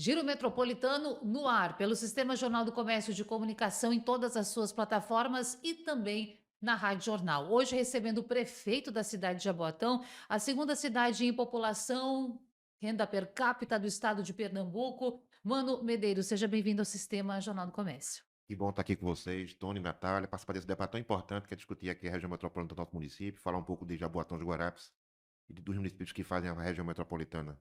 Giro Metropolitano no ar, pelo Sistema Jornal do Comércio de Comunicação em todas as suas plataformas e também na Rádio Jornal. Hoje recebendo o prefeito da cidade de Jaboatão, a segunda cidade em população, renda per capita do estado de Pernambuco. Mano Medeiros, seja bem-vindo ao Sistema Jornal do Comércio. Que bom estar aqui com vocês, Tony e Natália, participar desse debate tão importante que é discutir aqui a região metropolitana do nosso município, falar um pouco de Jaboatão dos Guarapes e dos municípios que fazem a região metropolitana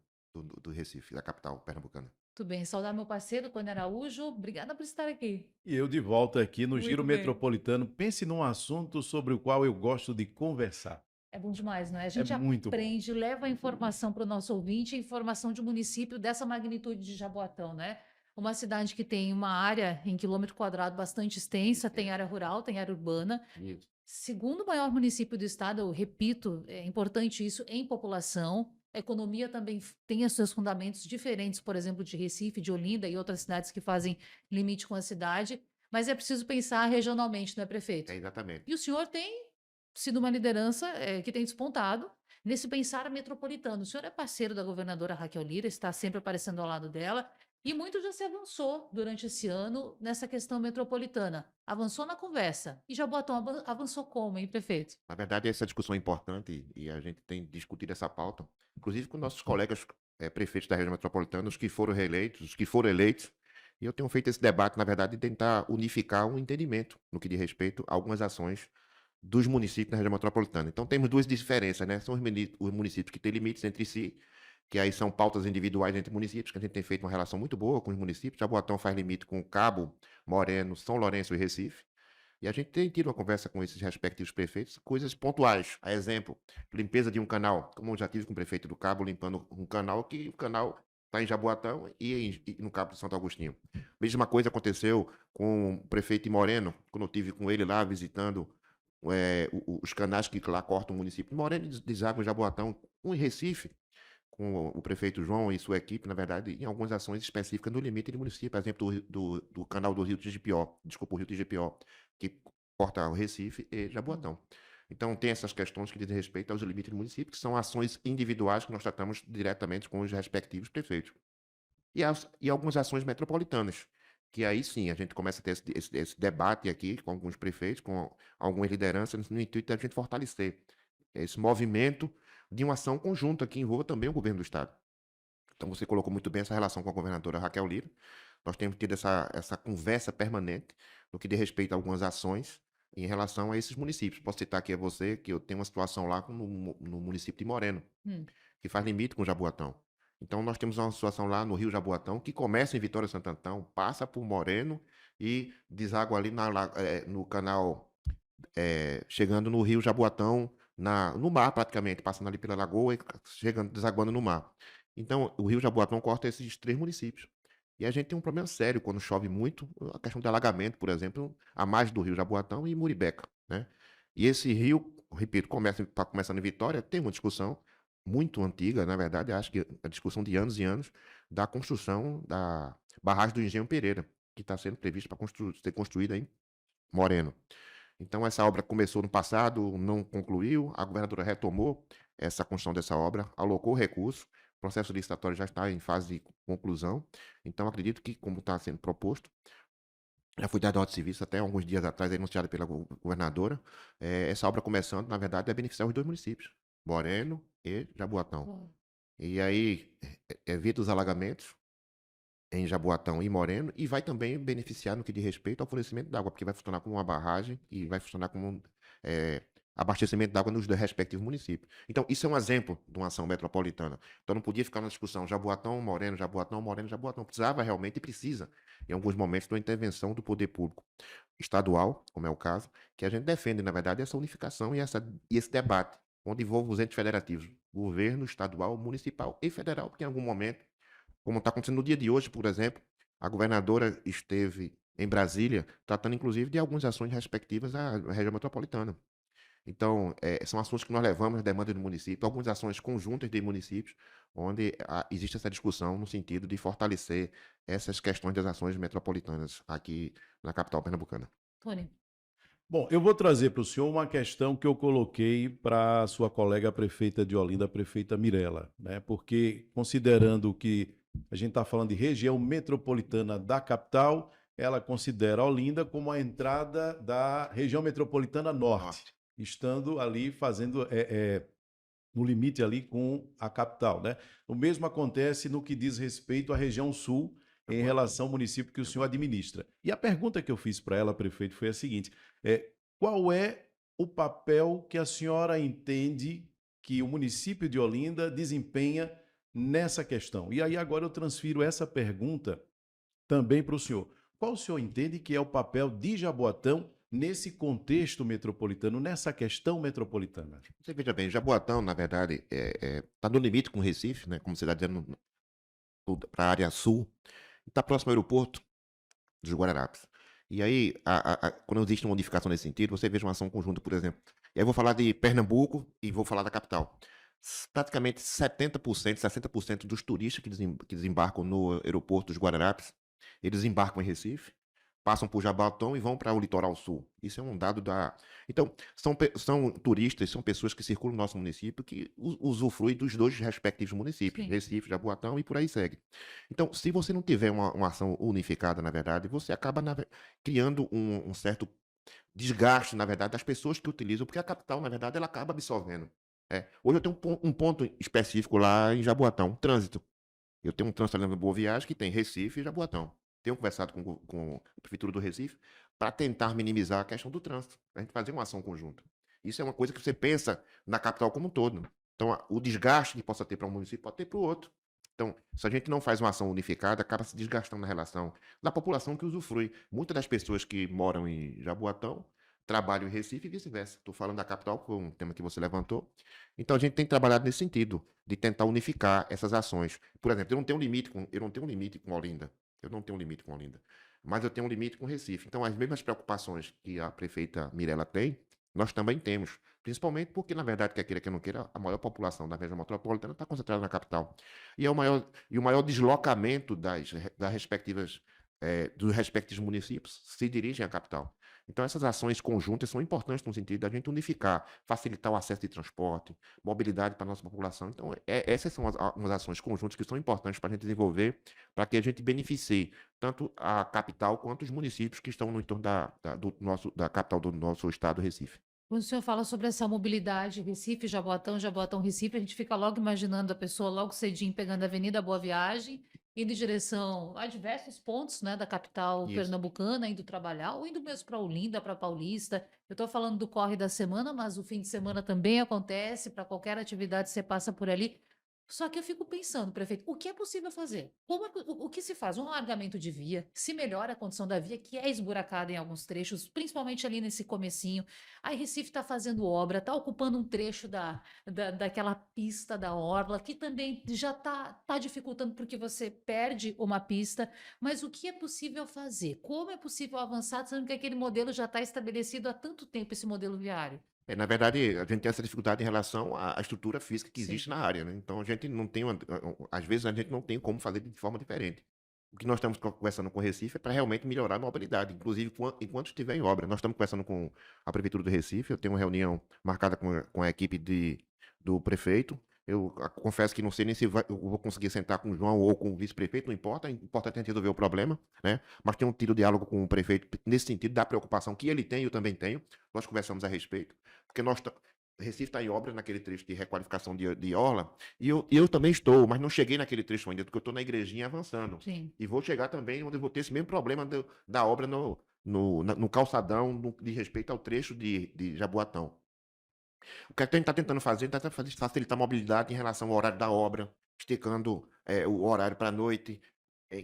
do Recife, da capital pernambucana. Tudo bem, saudar meu parceiro, Tony Araújo. Obrigada por estar aqui. E eu de volta aqui no Giro Muito bem. Metropolitano. Pense num assunto sobre o qual eu gosto de conversar. É bom demais, não é? A É gente muito bom. aprende, leva a informação para o nosso ouvinte, a informação de um município dessa magnitude de Jaboatão, né? Uma cidade que tem uma área em quilômetro quadrado bastante extensa, tem área rural, tem área urbana. Isso. Segundo maior município do estado, eu repito, é importante isso em população. A economia também tem os seus fundamentos diferentes, por exemplo, de Recife, de Olinda e outras cidades que fazem limite com a cidade. Mas é preciso pensar regionalmente, não é, prefeito? É exatamente. E o senhor tem sido uma liderança que tem despontado nesse pensar metropolitano. O senhor é parceiro da governadora Raquel Lira, está sempre aparecendo ao lado dela, e muito já se avançou durante esse ano nessa questão metropolitana. Avançou na conversa. E Jaboatão avançou como, hein, prefeito? Na verdade, essa discussão é importante e a gente tem discutido essa pauta, inclusive com nossos colegas prefeitos da região metropolitana, os que foram reeleitos, os que foram eleitos, e eu tenho feito esse debate, na verdade, de tentar unificar um entendimento no que diz respeito a algumas ações dos municípios na região metropolitana. Então, temos duas diferenças, né? São os municípios que têm limites entre si, que aí são pautas individuais entre municípios, que a gente tem feito uma relação muito boa com os municípios. Jaboatão faz limite com Cabo, Moreno, São Lourenço e Recife. E a gente tem tido uma conversa com esses respectivos prefeitos, coisas pontuais. A exemplo, limpeza de um canal, como eu já tive com o prefeito do Cabo, limpando um canal que o canal está em Jaboatão e no Cabo de Santo Agostinho. Mesma coisa aconteceu com o prefeito de Moreno, quando eu estive com ele lá visitando os canais que lá cortam o município de Moreno e deságua em Jaboatão, um em Recife, com o prefeito João e sua equipe, na verdade, em algumas ações específicas no limite do município, por exemplo, do canal do Rio Tigipió, desculpa, o Rio Tigipió, que corta o Recife e Hum. Jaboatão. Então, tem essas questões que dizem respeito aos limites do município, que são ações individuais que nós tratamos diretamente com os respectivos prefeitos. E algumas ações metropolitanas, que aí sim a gente começa a ter esse debate aqui com alguns prefeitos, com algumas lideranças, no intuito da gente fortalecer esse movimento de uma ação conjunta que envolva também o governo do Estado. Então, você colocou muito bem essa relação com a governadora Raquel Lira. Nós temos tido essa conversa permanente no que diz respeito a algumas ações em relação a esses municípios. Posso citar aqui a você que eu tenho uma situação lá no município de Moreno, Hum. que faz limite com Jaboatão. Então, nós temos uma situação lá no Rio Jaboatão, que começa em Vitória Santo Antão, passa por Moreno e deságua ali no canal, chegando no Rio Jaboatão, no mar praticamente, passando ali pela lagoa e chegando, desaguando no mar. Então, o Rio Jaboatão corta esses três municípios. E a gente tem um problema sério quando chove muito, a questão de alagamento, por exemplo, à margem do Rio Jaboatão e Muribeca, né? E esse rio, repito, está começando em Vitória, tem uma discussão muito antiga, na verdade, acho que a discussão de anos e anos, da construção da barragem do Engenho Pereira, que está sendo prevista para ser construída em Moreno. Então, essa obra começou no passado, não concluiu, a governadora retomou essa construção dessa obra, alocou recurso, o processo licitatório já está em fase de conclusão. Então, acredito que, como está sendo proposto, já foi dado ordem de serviço até alguns dias atrás, anunciada pela governadora, essa obra começando, na verdade, vai beneficiar os dois municípios, Moreno e Jaboatão. Bom. E aí, evita os alagamentos em Jaboatão e Moreno, e vai também beneficiar no que diz respeito ao fornecimento d'água, porque vai funcionar como uma barragem e vai funcionar como abastecimento d'água nos dois respectivos municípios. Então, isso é um exemplo de uma ação metropolitana. Então, não podia ficar na discussão Jaboatão, Moreno, Jaboatão, Moreno, Jaboatão. Precisava realmente e precisa, em alguns momentos, de uma intervenção do poder público estadual, como é o caso, que a gente defende, na verdade, essa unificação e esse debate, onde envolve os entes federativos, governo estadual, municipal e federal, porque em algum momento, como está acontecendo no dia de hoje, por exemplo, a governadora esteve em Brasília, tratando inclusive de algumas ações respectivas à região metropolitana. Então, são assuntos que nós levamos, demandas do município, algumas ações conjuntas de municípios, onde existe essa discussão no sentido de fortalecer essas questões das ações metropolitanas aqui na capital pernambucana. Tony. Bom, eu vou trazer para o senhor uma questão que eu coloquei para a sua colega prefeita de Olinda, a prefeita Mirella, né? Porque, considerando que a gente está falando de região metropolitana da capital, ela considera Olinda como a entrada da região metropolitana norte, Norte. estando ali fazendo no limite ali com a capital, né? O mesmo acontece no que diz respeito à região sul, em Jaboatão. relação ao município que o senhor Jaboatão. administra. E a pergunta que eu fiz para ela, prefeito, foi a seguinte: qual é o papel que a senhora entende que o município de Olinda desempenha nessa questão? E aí agora eu transfiro essa pergunta também para o senhor. Qual o senhor entende que é o papel de Jaboatão nesse contexto metropolitano, nessa questão metropolitana? Você veja bem, Jaboatão, na verdade, está no limite com o Recife, né? Como você está dizendo, para a área sul, e está próximo ao aeroporto dos Guararapes. E aí, quando existe uma modificação nesse sentido, você veja uma ação conjunta, por exemplo. E aí eu vou falar de Pernambuco e vou falar da capital. Praticamente 70%, 60% dos turistas que desembarcam no aeroporto dos Guararapes, eles embarcam em Recife, passam por Jaboatão e vão para o litoral sul. Isso é um dado da. Então, são turistas, são pessoas que circulam no nosso município que usufruem dos dois respectivos municípios, Sim. Recife, Jaboatão e por aí segue. Então, se você não tiver uma ação unificada, na verdade, você acaba criando um certo desgaste, na verdade, das pessoas que utilizam, porque a capital, na verdade, ela acaba absorvendo. Hoje eu tenho um ponto específico lá em Jaboatão, trânsito. Eu tenho um trânsito ali na Boa Viagem que tem Recife e Jaboatão. Tenho conversado com a Prefeitura do Recife para tentar minimizar a questão do trânsito, a gente fazer uma ação conjunta. Isso é uma coisa que você pensa na capital como um todo. Então, o desgaste que possa ter para um município pode ter para o outro. Então, se a gente não faz uma ação unificada, acaba se desgastando na relação da população que usufrui. Muitas das pessoas que moram em Jaboatão trabalham em Recife e vice-versa. Estou falando da capital, que foi um tema que você levantou. Então, a gente tem trabalhado nesse sentido, de tentar unificar essas ações. Por exemplo, eu não tenho um limite com Olinda. Eu não tenho um limite com Olinda. Mas eu tenho um limite com Recife. Então, as mesmas preocupações que a prefeita Mirella tem, nós também temos. Principalmente porque, na verdade, quer queira, quer não queira, a maior população da região metropolitana está concentrada na capital. E o maior deslocamento das respectivas, dos respectivos municípios se dirigem à capital. Então, essas ações conjuntas são importantes no sentido da gente unificar, facilitar o acesso de transporte, mobilidade para a nossa população. Então, essas são umas ações conjuntas que são importantes para a gente desenvolver, para que a gente beneficie tanto a capital quanto os municípios que estão no entorno da capital do nosso estado, Recife. Quando o senhor fala sobre essa mobilidade, Recife, Jaboatão, Jaboatão, Recife, a gente fica logo imaginando a pessoa logo cedinho pegando a Avenida Boa Viagem, indo em direção a diversos pontos, né, da capital Isso. pernambucana, indo trabalhar, ou indo mesmo para Olinda, para Paulista. Eu estou falando do corre da semana, mas o fim de semana também acontece, para qualquer atividade você passa por ali. Só que eu fico pensando, prefeito, o que é possível fazer? O que se faz? Um alargamento de via, se melhora a condição da via, que é esburacada em alguns trechos, principalmente ali nesse comecinho. Aí Recife está fazendo obra, está ocupando um trecho daquela pista da orla, que também já tá dificultando porque você perde uma pista. Mas o que é possível fazer? Como é possível avançar, sendo que aquele modelo já está estabelecido há tanto tempo, esse modelo viário? Na verdade, a gente tem essa dificuldade em relação à estrutura física que Sim, existe na área, né? Então, a gente não tem, às vezes, a gente não tem como fazer de forma diferente. O que nós estamos conversando com o Recife é para realmente melhorar a mobilidade, inclusive enquanto estiver em obra. Nós estamos conversando com a Prefeitura do Recife, eu tenho uma reunião marcada com a equipe do prefeito. Eu confesso que não sei nem se eu vou conseguir sentar com o João ou com o vice-prefeito, não importa, o importante é a gente resolver o problema, né? Mas tenho tido diálogo com o prefeito nesse sentido da preocupação que ele tem e eu também tenho. Nós conversamos a respeito, porque Recife está em obra naquele trecho de requalificação de orla, e eu também estou, mas não cheguei naquele trecho ainda, porque eu estou na igrejinha avançando. sim. E vou chegar também onde eu vou ter esse mesmo problema da obra no calçadão, de respeito ao trecho de Jaboatão. O que a gente está tentando fazer, está facilitar a mobilidade em relação ao horário da obra, esticando o horário para a noite,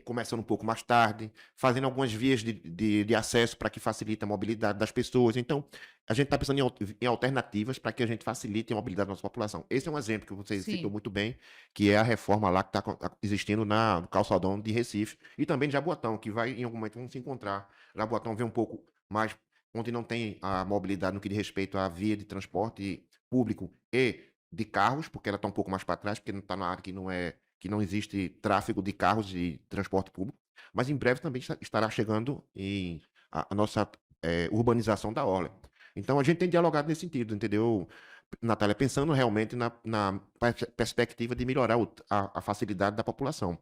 começando um pouco mais tarde, fazendo algumas vias de acesso para que facilite a mobilidade das pessoas. Então, a gente está pensando em alternativas para que a gente facilite a mobilidade da nossa população. Esse é um exemplo que você citou Sim. muito bem, que é a reforma lá que está existindo no calçadão de Recife e também de Jaboatão, que vai em algum momento vão se encontrar. Jaboatão vem um pouco mais onde não tem a mobilidade no que diz respeito à via de transporte público e de carros, porque ela está um pouco mais para trás, porque não está na área que não existe tráfego de carros de transporte público, mas em breve também estará chegando a nossa urbanização da orla. Então a gente tem dialogado nesse sentido, entendeu, Natália? Pensando realmente na perspectiva de melhorar a facilidade da população.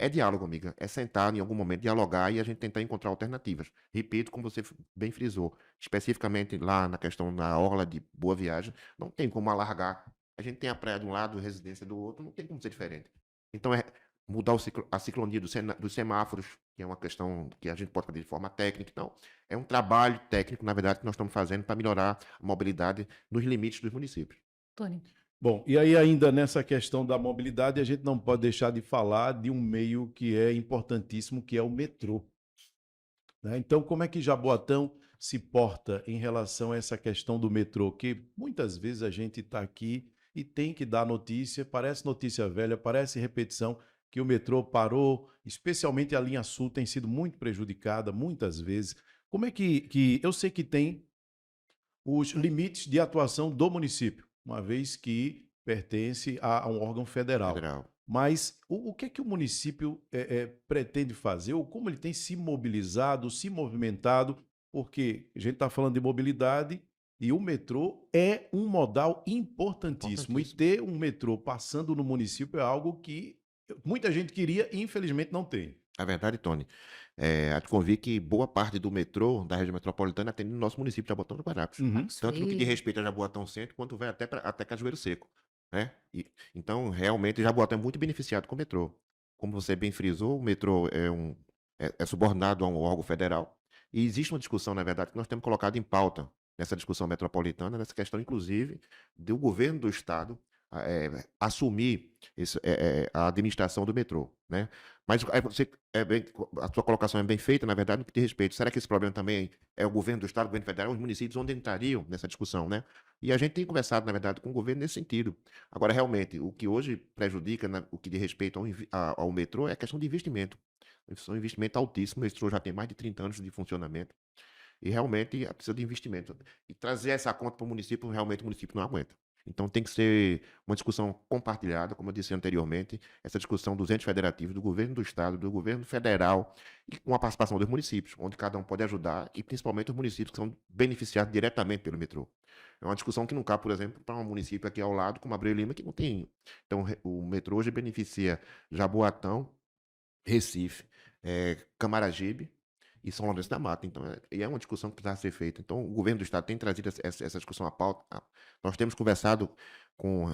É diálogo, amiga. É sentar em algum momento, dialogar e a gente tentar encontrar alternativas. Repito, como você bem frisou, especificamente lá na questão da orla de Boa Viagem, não tem como alargar. A gente tem a praia de um lado, a residência do outro, não tem como ser diferente. Então é mudar a ciclonia dos semáforos, que é uma questão que a gente pode fazer de forma técnica. Então, é um trabalho técnico, na verdade, que nós estamos fazendo para melhorar a mobilidade nos limites dos municípios. Tony. Bom, e aí ainda nessa questão da mobilidade, a gente não pode deixar de falar de um meio que é importantíssimo, que é o metrô, né? Então, como é que Jaboatão se porta em relação a essa questão do metrô? Que muitas vezes a gente está aqui e tem que dar notícia, parece notícia velha, parece repetição, que o metrô parou, especialmente a linha sul tem sido muito prejudicada muitas vezes. Como é que eu sei que tem os limites de atuação do município, uma vez que pertence a um órgão federal. Federal. Mas o que é que o município pretende fazer, ou como ele tem se mobilizado, se movimentado, porque a gente está falando de mobilidade e o metrô é um modal importantíssimo. E Importantíssimo. ter um metrô passando no município é algo que muita gente queria e infelizmente não tem. A verdade, Tony, há de convir que boa parte do metrô da região metropolitana atende no nosso município de Jaboatão do Guararapes. Uhum. Marcos Tanto no que diz Freire. respeito a Jaboatão Centro, quanto vai até Cajueiro Seco, né? Então, realmente, Jaboatão é muito beneficiado com o metrô. Como você bem frisou, o metrô é subordinado a um órgão federal. E existe uma discussão, na verdade, que nós temos colocado em pauta nessa discussão metropolitana, nessa questão, inclusive, do governo do Estado assumir a administração do metrô, né? Mas a sua colocação é bem feita, na verdade, no que diz respeito. Será que esse problema também é o governo do Estado, o governo federal, os municípios, onde entrariam nessa discussão, né? E a gente tem conversado, na verdade, com o governo nesse sentido. Agora, realmente, o que hoje prejudica, o que diz respeito ao metrô é a questão de investimento. É um investimento altíssimo. O metrô já tem mais de 30 anos de funcionamento e realmente precisa de investimento. E trazer essa conta para o município, realmente o município não aguenta. Então tem que ser uma discussão compartilhada, como eu disse anteriormente, essa discussão dos entes federativos, do governo do estado, do governo federal, e com a participação dos municípios, onde cada um pode ajudar, e principalmente os municípios que são beneficiados diretamente pelo metrô. É uma discussão que não cabe, por exemplo, para um município aqui ao lado, como Abreu e Lima, que não tem. Então, o metrô hoje beneficia Jaboatão, Recife, Camaragibe e São Lourenço da Mata. Então, é uma discussão que precisa ser feita. Então, o governo do estado tem trazido essa discussão à pauta. Nós temos conversado com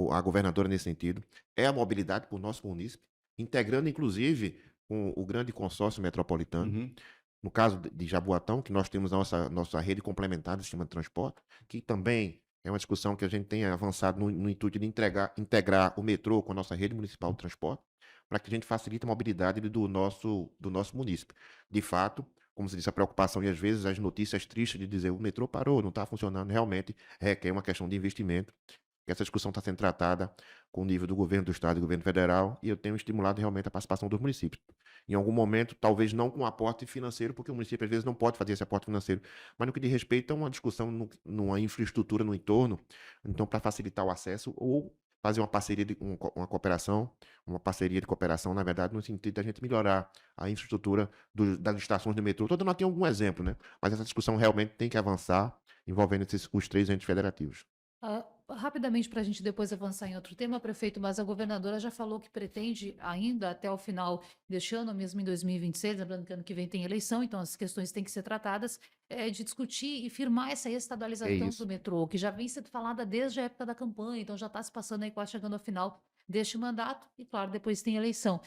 a governadora nesse sentido. É a mobilidade para o nosso município, integrando, inclusive, com o grande consórcio metropolitano. Uhum. No caso de Jaboatão, que nós temos a nossa rede complementar do sistema de transporte, que também é uma discussão que a gente tem avançado no intuito de integrar o metrô com a nossa rede municipal de transporte, para que a gente facilite a mobilidade do nosso município. De fato, como se disse, a preocupação e às vezes as notícias tristes de dizer o metrô parou, não está funcionando, realmente requer uma questão de investimento. Essa discussão está sendo tratada com o nível do governo do estado e do governo federal, e eu tenho estimulado realmente a participação dos municípios. Em algum momento, talvez não com aporte financeiro, porque o município às vezes não pode fazer esse aporte financeiro, mas no que diz respeito a uma discussão numa infraestrutura no entorno, então para facilitar o acesso ou fazer uma parceria uma cooperação, uma parceria de cooperação, na verdade, no sentido da gente melhorar a infraestrutura das estações do metrô. Estou dando aqui algum exemplo, né? Mas essa discussão realmente tem que avançar envolvendo os três entes federativos. Rapidamente, para a gente depois avançar em outro tema, prefeito, mas a governadora já falou que pretende ainda até o final deste ano, mesmo em 2026, lembrando que ano que vem tem eleição, então as questões têm que ser tratadas, de discutir e firmar essa É estadualização do isso. metrô, que já vem sendo falada desde a época da campanha, então já está se passando aí quase chegando ao final deste mandato, e claro, depois tem eleição.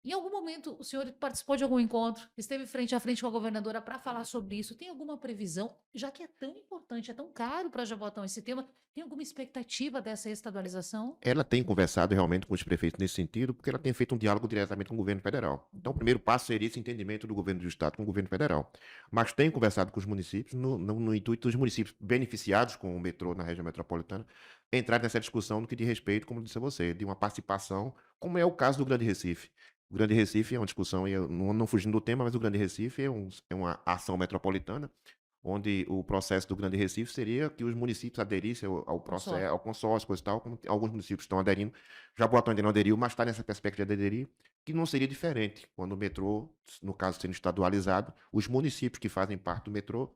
Em algum momento, o senhor participou de algum encontro, esteve frente a frente com a governadora para falar sobre isso? Tem alguma previsão? Já que é tão importante, é tão caro para Jaboatão esse tema, tem alguma expectativa dessa estadualização? Ela tem conversado realmente com os prefeitos nesse sentido, porque ela tem feito um diálogo diretamente com o governo federal. Então, o primeiro passo seria esse entendimento do governo do estado com o governo federal. Mas tem conversado com os municípios, no intuito dos municípios beneficiados com o metrô na região metropolitana, entrar nessa discussão no que diz respeito, como disse a você, de uma participação, como é o caso do Grande Recife. O Grande Recife é uma discussão, e eu não fugindo do tema, mas o Grande Recife é uma ação metropolitana, onde o processo do Grande Recife seria que os municípios aderissem ao processo, Consórcio. ao consórcio, coisa e tal, como alguns municípios estão aderindo. Jaboatão ainda não aderiu, mas está nessa perspectiva de aderir, que não seria diferente quando o metrô, no caso sendo estadualizado, os municípios que fazem parte do metrô,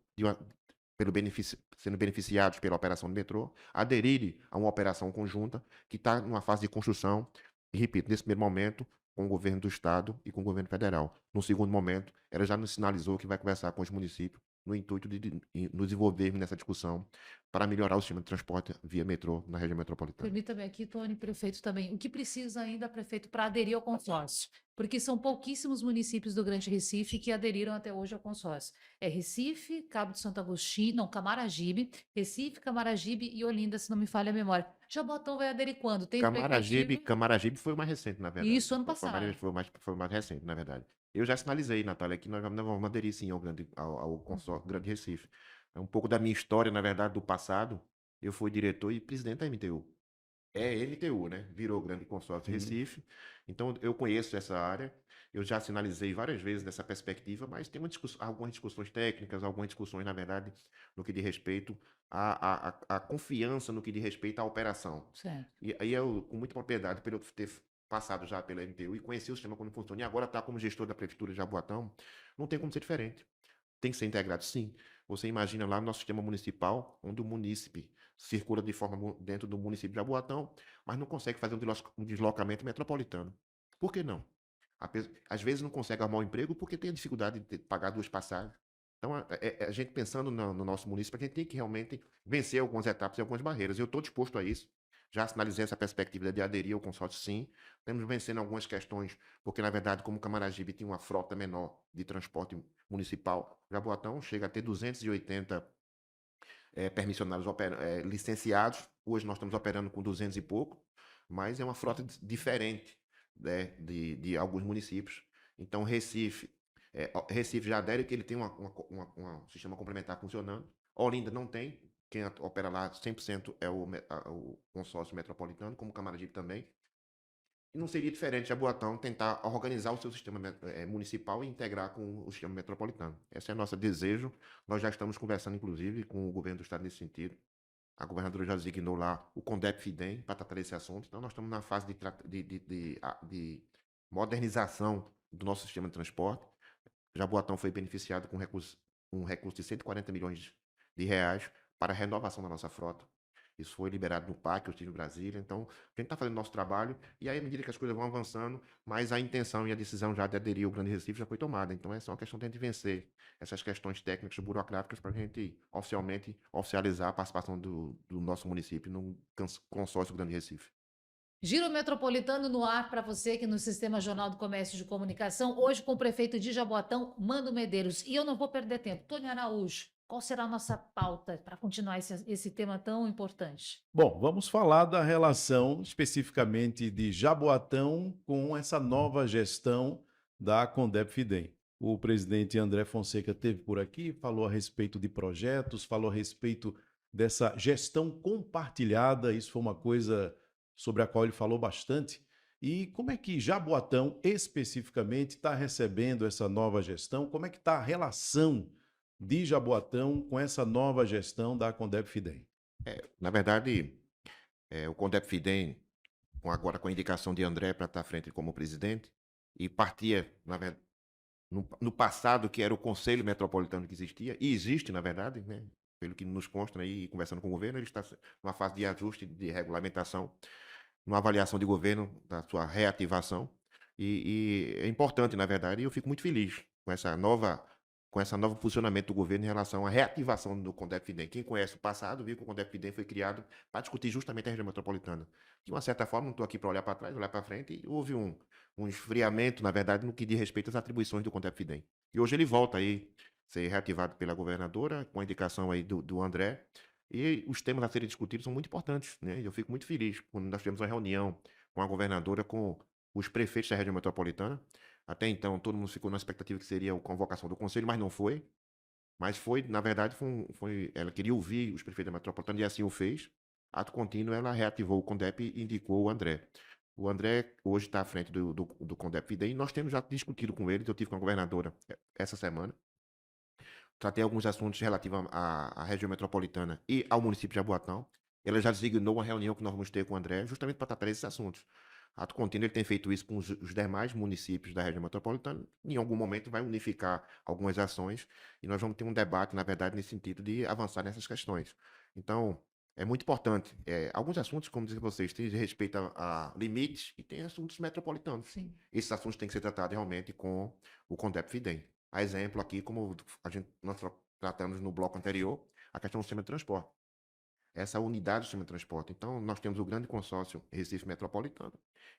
sendo beneficiados pela operação do metrô, aderirem a uma operação conjunta que está numa fase de construção. E repito, nesse primeiro momento, com o governo do estado e com o governo federal. No segundo momento, ela já nos sinalizou que vai conversar com os municípios no intuito de nos envolvermos nessa discussão para melhorar o sistema de transporte via metrô na região metropolitana. Permita-me aqui, Tony, prefeito também. O que precisa ainda, prefeito, para aderir ao consórcio? Porque são pouquíssimos municípios do Grande Recife que aderiram até hoje ao consórcio. É Recife, Cabo de Santo Agostinho, não, Camaragibe, Recife, Camaragibe e Olinda, se não me falha a memória. Jabotão vai aderir quando? Tem Camaragibe, expectativa? Camaragibe foi o mais recente, na verdade. Isso, ano Camaragibe passado. foi o mais recente, na verdade. Eu já sinalizei, Natália, que nós vamos aderir sim ao consórcio Grande Recife. É um pouco da minha história, na verdade, do passado. Eu fui diretor e presidente da MTU. É MTU, né? Virou Grande Consórcio Uhum. Recife. Então, eu conheço essa área. Eu já sinalizei várias vezes dessa perspectiva, mas tem algumas discussões técnicas, algumas discussões, na verdade, no que diz respeito à confiança no que diz respeito à operação. Certo. E aí eu, com muita propriedade, pelo eu ter passado já pela MTU e conhecer o sistema como funciona, e agora está como gestor da Prefeitura de Jaboatão, não tem como ser diferente. Tem que ser integrado, sim. Você imagina lá no nosso sistema municipal, onde o munícipe circula de forma dentro do município de Jaboatão, mas não consegue fazer um deslocamento metropolitano. Por que não? Às vezes não consegue arrumar um emprego porque tem a dificuldade de pagar duas passagens. Então, a gente pensando no nosso município, a gente tem que realmente vencer algumas etapas e algumas barreiras. Eu estou disposto a isso. Já sinalizei essa perspectiva de aderir ao consórcio, sim. Estamos vencendo algumas questões, porque, na verdade, como Camaragibe tem uma frota menor de transporte municipal, Jaboatão chega a ter 280 permissionários licenciados. Hoje nós estamos operando com 200 e pouco, mas é uma frota diferente, né, de alguns municípios. Então, Recife já adere que ele tem um sistema complementar funcionando. Olinda não tem. Quem opera lá 100% é o consórcio metropolitano, como Camaragibe também. E não seria diferente Jaboatão tentar organizar o seu sistema municipal e integrar com o sistema metropolitano. Esse é o nosso desejo. Nós já estamos conversando, inclusive, com o governo do estado nesse sentido. A governadora já designou lá o CONDEP-FIDEM para tratar desse assunto. Então, nós estamos na fase de modernização do nosso sistema de transporte. Jaboatão foi beneficiado com um recurso de 140 milhões de reais para a renovação da nossa frota. Isso foi liberado no PAC, eu estive em Brasília. Então, a gente está fazendo nosso trabalho e aí, à medida que as coisas vão avançando, mas a intenção e a decisão já de aderir ao Grande Recife já foi tomada. Então, essa é uma questão de a gente vencer essas questões técnicas, burocráticas, para a gente oficialmente oficializar a participação do nosso município no consórcio Grande Recife. Giro Metropolitano no ar para você aqui no Sistema Jornal do Comércio de Comunicação, hoje com o prefeito de Jaboatão, Mano Medeiros. E eu não vou perder tempo. Tony Araújo, qual será a nossa pauta para continuar esse tema tão importante? Bom, vamos falar da relação especificamente de Jaboatão com essa nova gestão da Condep Fidem. O presidente André Fonseca esteve por aqui, falou a respeito de projetos, falou a respeito dessa gestão compartilhada, isso foi uma coisa sobre a qual ele falou bastante. E como é que Jaboatão especificamente está recebendo essa nova gestão? Como é que está a relação de Jaboatão com essa nova gestão da Condep Fidem? Na verdade, o CONDEP-FIDEM, agora com a indicação de André para estar à frente como presidente, e partia, na verdade, no passado, que era o Conselho Metropolitano que existia, e existe, na verdade, né, pelo que nos consta aí, conversando com o governo, ele está numa fase de ajuste, de regulamentação, numa avaliação de governo da sua reativação, e é importante, na verdade, e eu fico muito feliz com esse novo posicionamento do governo em relação à reativação do CONDEP-FIDEM. Quem conhece o passado viu que o CONDEP-FIDEM foi criado para discutir justamente a região metropolitana. De uma certa forma, não estou aqui para olhar para trás, olhar para frente, e houve um esfriamento, na verdade, no que diz respeito às atribuições do CONDEP-FIDEM. E hoje ele volta aí, ser reativado pela governadora, com a indicação aí do André, e os temas a serem discutidos são muito importantes, né? Eu fico muito feliz quando nós tivemos uma reunião com a governadora, com os prefeitos da região metropolitana. Até então, todo mundo ficou na expectativa que seria a convocação do conselho, mas não foi. Mas foi, na verdade, ela queria ouvir os prefeitos da metropolitana e assim o fez. Ato contínuo, ela reativou o CONDEP e indicou o André. O André hoje está à frente do CONDEP-FIDEM e nós temos já discutido com ele, eu tive com a governadora essa semana. Tratei alguns assuntos relativos à região metropolitana e ao município de Jaboatão. Ela já designou uma reunião que nós vamos ter com o André, justamente para tratar desses assuntos. Ato contínuo, ele tem feito isso com os demais municípios da região metropolitana. Em algum momento vai unificar algumas ações e nós vamos ter um debate, na verdade, nesse sentido de avançar nessas questões. Então, É muito importante. Alguns assuntos, como disse vocês, têm respeito a limites e tem assuntos metropolitanos. Sim. Esses assuntos têm que ser tratados realmente com o CONDEP-FIDEM. A exemplo aqui, como nós tratamos no bloco anterior, a questão do sistema de transporte. Essa unidade do sistema de transporte. Então, nós temos o grande consórcio Recife Metropolitano,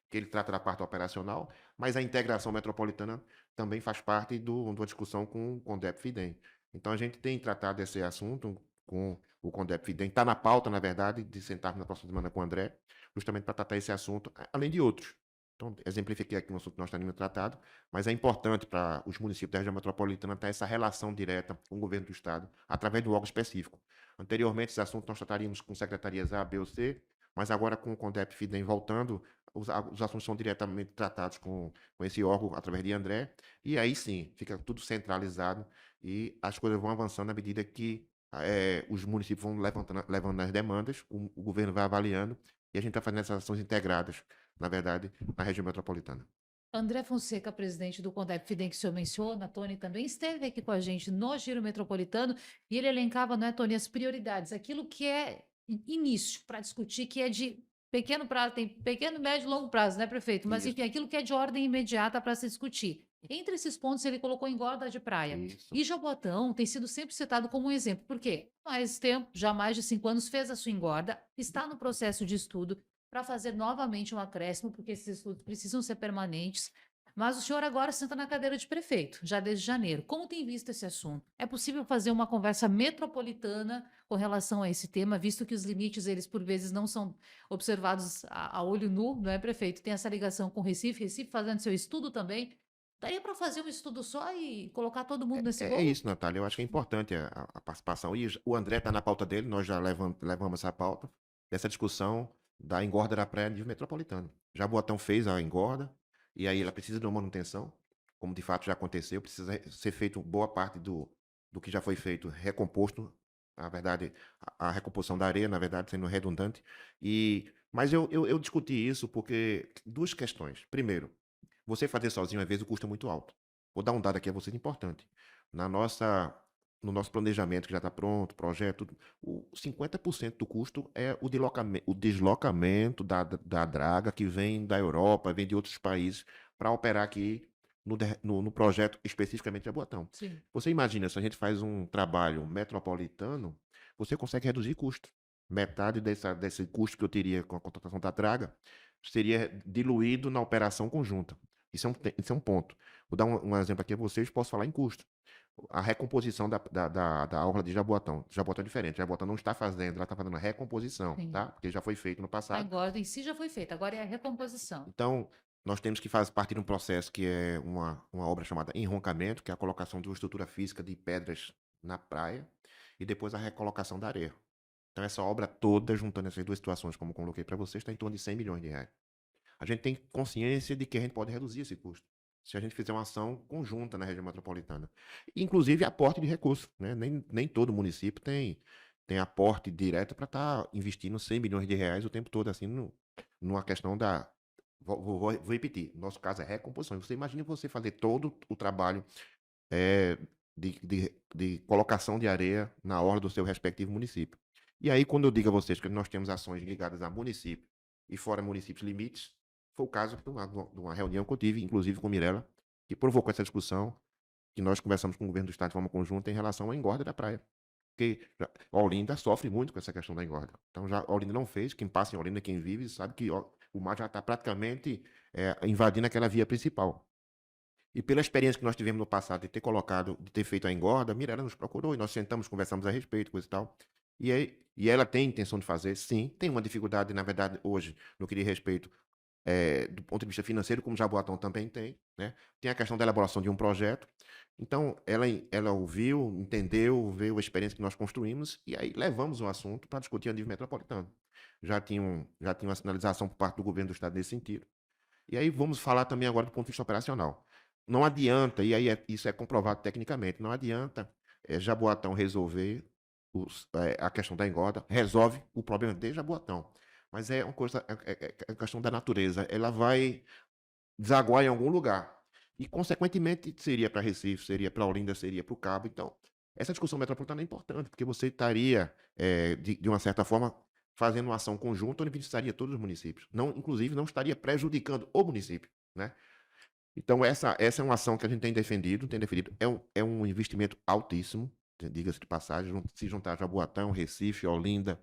que ele trata da parte operacional, mas a integração metropolitana também faz parte de uma discussão com o CONDEP-FIDEM. Então, a gente tem tratado esse assunto com o CONDEP-FIDEM. Está na pauta, na verdade, de sentarmos na próxima semana com o André, justamente para tratar esse assunto, além de outros. Então, exemplifiquei aqui um assunto que nós temos tratado, mas é importante para os municípios da região metropolitana ter essa relação direta com o governo do Estado, através de um órgão específico. Anteriormente, esse assunto nós trataríamos com secretarias A, B ou C, mas agora com o CONDEP-FIDEM voltando, os assuntos são diretamente tratados com esse órgão, através de André, e aí sim, fica tudo centralizado e as coisas vão avançando à medida que os municípios vão levando as demandas, o governo vai avaliando, e a gente está fazendo essas ações integradas, na verdade, na região metropolitana. André Fonseca, presidente do CONDEP-FIDEM, que o senhor menciona, Tony também esteve aqui com a gente no Giro Metropolitano e ele elencava, não é, Tony, as prioridades, aquilo que é início para discutir, que é de pequeno prazo, tem pequeno, médio e longo prazo, né, prefeito? Mas, Isso, enfim, aquilo que é de ordem imediata para se discutir. Entre esses pontos, ele colocou engorda de praia. isso. E Jaboatão tem sido sempre citado como um exemplo, porque mais tempo, já há mais de 5 anos, fez a sua engorda, está no processo de estudo, para fazer novamente um acréscimo, porque esses estudos precisam ser permanentes. Mas o senhor agora senta na cadeira de prefeito, já desde janeiro. Como tem visto esse assunto? É possível fazer uma conversa metropolitana com relação a esse tema, visto que os limites, eles por vezes não são observados a olho nu, não é, prefeito? Tem essa ligação com Recife, Recife fazendo seu estudo também. Daria para fazer um estudo só e colocar todo mundo nesse É bolo? isso, Natália. Eu acho que é importante a participação. E o André está na pauta dele, nós já levamos essa pauta, dessa discussão da engorda da praia de metropolitano. Jaboatão fez a engorda, e aí ela precisa de uma manutenção, como de fato já aconteceu, precisa ser feito boa parte do que já foi feito, recomposto, na verdade, a recomposição da areia, na verdade, sendo redundante. Mas eu discuti isso porque duas questões. Primeiro, você fazer sozinho, às vezes, o custo é muito alto. Vou dar um dado aqui a vocês importante. Na nossa, no nosso planejamento, que já está pronto, projeto, o 50% do custo é o deslocamento da draga que vem da Europa, vem de outros países, para operar aqui no projeto especificamente de Jaboatão. Sim. Você imagina, se a gente faz um trabalho metropolitano, você consegue reduzir custo. Metade desse custo que eu teria com a contratação da draga seria diluído na operação conjunta. Isso é um ponto. Vou dar um exemplo aqui a vocês, posso falar em custo. A recomposição da orla de Jaboatão. Jaboatão é diferente. Jaboatão não está fazendo, ela está fazendo a recomposição, Sim. tá? Porque já foi feito no A passado. engorda em si já foi feita, agora é a recomposição. Então, nós temos que fazer parte de um processo que é uma obra chamada enroncamento, que é a colocação de uma estrutura física de pedras na praia, e depois a recolocação da areia. Então, essa obra toda, juntando essas duas situações, como eu coloquei para vocês, está em torno de 100 milhões de reais. A gente tem consciência de que a gente pode reduzir esse custo, se a gente fizer uma ação conjunta na região metropolitana. Inclusive aporte de recursos, né? Nem todo município tem aporte direto para estar investindo 100 milhões de reais o tempo todo, assim, numa questão da... Vou repetir, no nosso caso é recomposição. Você imagina você fazer todo o trabalho é, de colocação de areia na orla do seu respectivo município. E aí, quando eu digo a vocês que nós temos ações ligadas a município e fora municípios limites, foi o caso de uma reunião que eu tive, inclusive com Mirella, que provocou essa discussão, que nós conversamos com o governo do estado de forma conjunta em relação à engorda da praia. Porque Olinda sofre muito com essa questão da engorda. Então, já Olinda não fez, quem passa em Olinda, quem vive, sabe que o mar já está praticamente invadindo aquela via principal. E pela experiência que nós tivemos no passado de ter feito a engorda, a Mirella nos procurou e nós sentamos, conversamos a respeito, coisa e tal. E ela tem intenção de fazer, sim, tem uma dificuldade, na verdade, hoje, no que diz respeito do ponto de vista financeiro, como Jaboatão também tem, né? Tem a questão da elaboração de um projeto. Então, ela ouviu, entendeu, veio a experiência que nós construímos e aí levamos o assunto para discutir a nível metropolitano. Já tinha uma sinalização por parte do governo do estado nesse sentido. E aí vamos falar também agora do ponto de vista operacional. Não adianta, e aí isso é comprovado tecnicamente, não adianta Jaboatão resolver a questão da engorda, resolve o problema de Jaboatão. Mas é uma coisa, é questão da natureza. Ela vai desaguar em algum lugar. E, consequentemente, seria para Recife, seria para Olinda, seria para o Cabo. Então, essa discussão metropolitana é importante, porque você estaria, de uma certa forma, fazendo uma ação conjunta onde beneficiaria todos os municípios. Não, inclusive, não estaria prejudicando o município, né? Então, essa é uma ação que a gente tem defendido, É um investimento altíssimo, diga-se de passagem, se juntar Jaboatão, Recife, Olinda,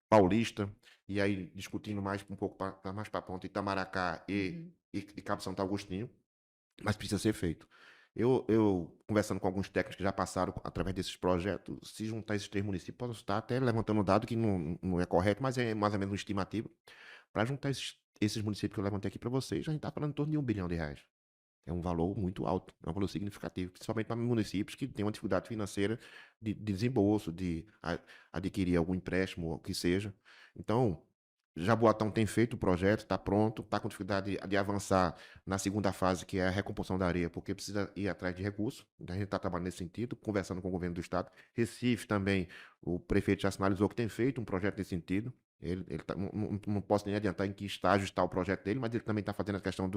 Paulista, e aí discutindo mais um pouco mais para a ponta, Itamaracá Uhum. e Cabo Santo Agostinho, mas precisa ser feito. Eu, conversando com alguns técnicos que já passaram através desses projetos, se juntar esses 3 municípios, posso estar até levantando um dado que não é correto, mas é mais ou menos um estimativo. Para juntar esses municípios que eu levantei aqui para vocês, a gente está falando em torno de R$ 1 bilhão. É um valor muito alto, é um valor significativo, principalmente para municípios que têm uma dificuldade financeira de desembolso, de adquirir algum empréstimo, ou o que seja. Então, Jaboatão tem feito o projeto, está pronto, está com dificuldade de avançar na segunda fase, que é a recomposição da areia, porque precisa ir atrás de recursos. Então, a gente está trabalhando nesse sentido, conversando com o governo do estado. Recife também, o prefeito já sinalizou que tem feito um projeto nesse sentido. Não posso nem adiantar em que estágio está o projeto dele, mas ele também está fazendo a questão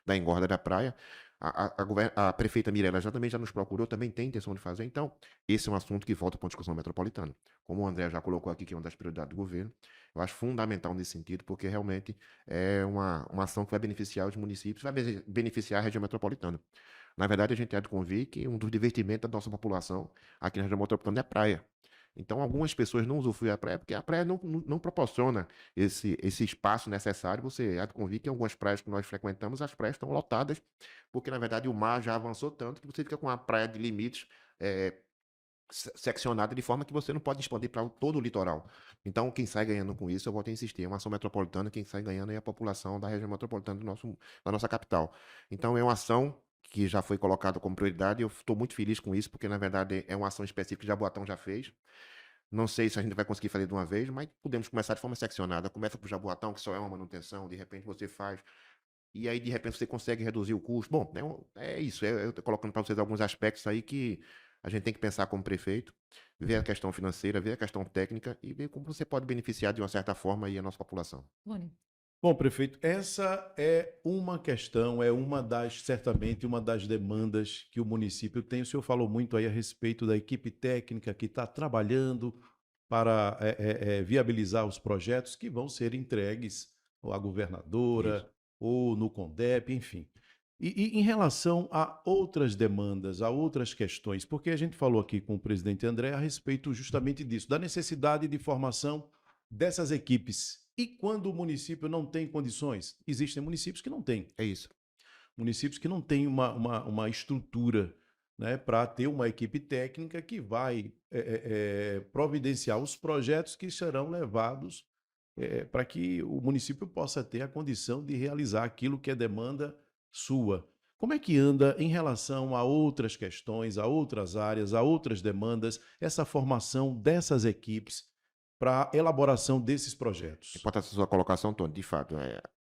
da engorda da praia. A prefeita Mirella já nos procurou, também tem intenção de fazer. Então, esse é um assunto que volta para a discussão metropolitana. Como o André já colocou aqui, que é uma das prioridades do governo, eu acho fundamental nesse sentido, porque realmente é uma ação que vai beneficiar os municípios, vai beneficiar a região metropolitana. Na verdade, a gente há de convir que um dos divertimentos da nossa população aqui na região metropolitana é a praia. Então, algumas pessoas não usufruem da praia porque a praia não proporciona esse espaço necessário. Você há de convir que em algumas praias que nós frequentamos, as praias estão lotadas, porque na verdade o mar já avançou tanto que você fica com a praia de limites seccionada de forma que você não pode expandir para todo o litoral. Então, quem sai ganhando com isso, eu volto a insistir, é uma ação metropolitana, quem sai ganhando é a população da região metropolitana da nossa capital. Então, é uma ação que já foi colocada como prioridade, e eu estou muito feliz com isso, porque na verdade é uma ação específica que Jaboatão já fez. Não sei se a gente vai conseguir fazer de uma vez, mas podemos começar de forma seccionada. Começa por Jaboatão, que só é uma manutenção, de repente você faz, e aí de repente você consegue reduzir o custo. Bom, é isso, eu estou colocando para vocês alguns aspectos aí que a gente tem que pensar como prefeito, ver a questão financeira, ver a questão técnica e ver como você pode beneficiar de uma certa forma aí a nossa população. Rony. Bom, prefeito, essa é uma questão, certamente uma das demandas que o município tem. O senhor falou muito aí a respeito da equipe técnica que está trabalhando para viabilizar os projetos que vão ser entregues ou à Isso. governadora ou no CONDEP, enfim. E em relação a outras demandas, a outras questões, porque a gente falou aqui com o presidente André a respeito justamente disso, da necessidade de formação dessas equipes. E quando o município não tem condições? Existem municípios que não têm. É isso. Municípios que não têm uma estrutura, né, para ter uma equipe técnica que vai providenciar os projetos que serão levados para que o município possa ter a condição de realizar aquilo que é demanda sua. Como é que anda em relação a outras questões, a outras áreas, a outras demandas, essa formação dessas equipes para a elaboração desses projetos? Importante a sua colocação, Tony. De fato,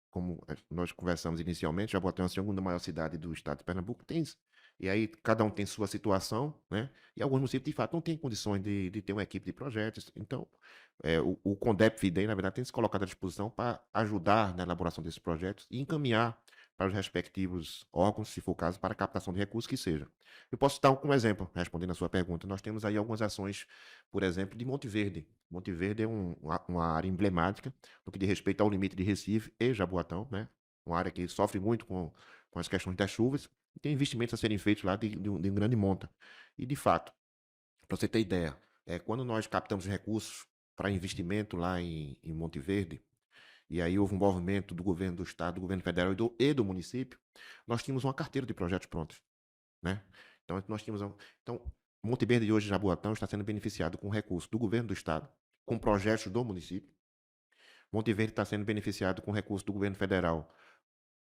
como nós conversamos inicialmente, Jaboatão é a segunda maior cidade do estado de Pernambuco, e aí cada um tem sua situação, né? E alguns municípios, de fato, não têm condições de ter uma equipe de projetos. Então, o CONDEP FIDEM, na verdade, tem se colocado à disposição para ajudar na elaboração desses projetos e encaminhar para os respectivos órgãos, se for o caso, para a captação de recursos que seja. Eu posso dar um exemplo, respondendo a sua pergunta. Nós temos aí algumas ações, por exemplo, de Monte Verde. Monte Verde é uma área emblemática no que diz respeito ao limite de Recife e Jaboatão, né? Uma área que sofre muito com as questões das chuvas, e tem investimentos a serem feitos lá de um grande monta. E, de fato, para você ter ideia, quando nós captamos recursos para investimento lá em Monte Verde, e aí houve um movimento do governo do estado, do governo federal e do município, nós tínhamos uma carteira de projetos prontos, né? Então, então, Monte Verde hoje, Jaboatão, está sendo beneficiado com recursos do governo do estado, com projetos do município. Monte Verde está sendo beneficiado com recursos do governo federal,